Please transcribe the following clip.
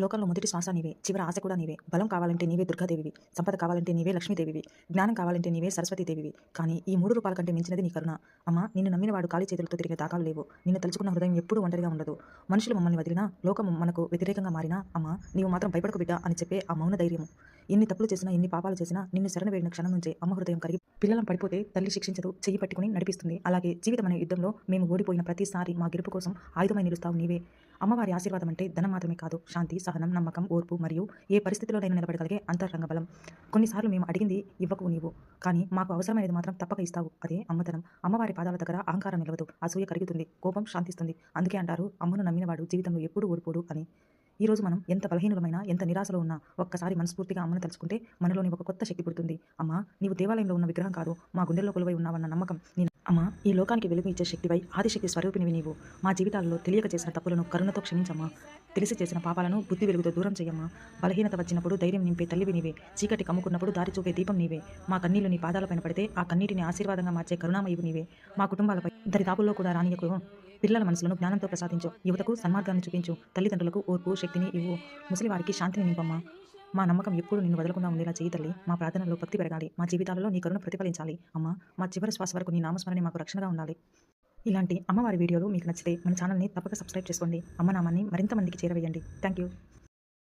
లోకంలో మొదటి శ్వాస నీవే, చివరి ఆశ కూడా నీవే. బలం కావాలంటే నీవే దుర్గాదేవివి, సంపద కావాలంటే నీవే లక్ష్మీదేవివి, జ్ఞానం కావాలంటే నీవే సరస్వతీదేవివి. కానీ ఈ 3 రూపాల కంటే మించినది నీ కరుణ. అమ్మా, నిన్ను నమ్మిన వాడు ఖాళీ చేతులతో తిరిగే దాఖలు లేవు. నిన్ను తలుచుకున్న హృదయం ఎప్పుడూ ఒంటరిగా ఉండదు. మనుషులు మమ్మల్ని వదిలినా, లోకం మనకు వ్యతిరేకంగా మారినా, అమ్మా నీవు మాత్రం భయపడకు బిడ్డ అని చెప్పే ఆ మౌన ధైర్యము. ఎన్ని తప్పులు చేసినా, ఎన్ని పాపాలు చేసినా నిన్ను శరణ వేడిన క్షణం నుంచే అమ్మ హృదయం కరిగి పిల్లలం పడిపోతే తల్లి శిక్షించదు, చెయ్యి పట్టుకుని నడిపిస్తుంది. అలాగే జీవితం అనే యుద్ధంలో మేము ఓడిపోయిన ప్రతిసారి మా గెలుపు కోసం ఆయుధమై నిలుస్తావు నీవే. అమ్మవారి ఆశీర్వాదం అంటే ధనం మాత్రమే కాదు, శాంతి, సహనం, నమ్మకం, ఓర్పు మరియు ఏ పరిస్థితిలోనైనా నిలబడగలిగే అంతరంగ బలం. కొన్నిసార్లు మేము అడిగింది ఇవ్వకు నీవు, కానీ మాకు అవసరమైనది మాత్రం తప్పక ఇస్తావు. అదే అమ్మతనం. అమ్మవారి పాదాల దగ్గర అహంకారం నిలవదు, అసూయ కరుగుతుంది, కోపం శాంతిస్తుంది. అందుకే అంటారు, అమ్మను నమ్మినవాడు జీవితంలో ఎప్పుడూ ఓడిపోడు అని. ఈ రోజు మనం ఎంత బలహీనులమైనా, ఎంత నిరాశలో ఉన్నా ఒక్కసారి మనస్ఫూర్తిగా అమ్మను తలుచుకుంటే మనలోని ఒక కొత్త శక్తి పుడుతుంది. అమ్మా, నీవు దేవాలయంలో ఉన్న విగ్రహం కాదు, మా గుండెల్లో కొలువై ఉన్నావన్న నమ్మకం అమ్మా, ఈ లోకానికి వెలుగు ఇచ్చే శక్తివై, ఆదిశక్తి స్వరూపినివి నీవు. మా జీవితాల్లో తెలియక చేసిన తప్పులను కరుణతో క్షమించమ్మా. తెలిసి చేసిన పాపాలను బుద్ధి వెలుగుతో దూరం చేయమ్మా. బలహీనత వచ్చినప్పుడు ధైర్యం నింపే తల్లివి నీవే. చీకటి కమ్ముకున్నప్పుడు దారి చూపే దీపం నీవే. మా కన్నీళ్లు నీ పాదాలపైన పడితే ఆ కన్నీటిని ఆశీర్వాదంగా మార్చే కరుణామయువు నీవే. మా కుటుంబాలపై దరిదాపుల్లో కూడా రానియకు. పిల్లల మనసులను జ్ఞానంతో ప్రసాదించు. యువతకు సన్మార్గాన్ని చూపించు. తల్లిదండ్రులకు ఓర్పు, శక్తిని ఇవ్వు. ముసలివారికి శాంతిని నింపమ్మా. మా నమ్మకం ఎప్పుడు నిన్ను వదలకుండా ఉండేలా చేయి తల్లి. మా ప్రార్థనలో భక్తి పెరగాలి. మా జీవితాలలో నీ కరుణ ప్రతిఫలించాలి. అమ్మా, మా చివరి శ్వాస వరకు నీ నామస్మరణే మాకు రక్షణగా ఉండాలి. ఇలాంటి అమ్మవారి వీడియోలు మీకు నచ్చితే మన ఛానల్ని తప్పక సబ్స్క్రైబ్ చేసుకోండి. అమ్మ నామాన్ని మరింత మందికి చేరవేయండి. Thank you.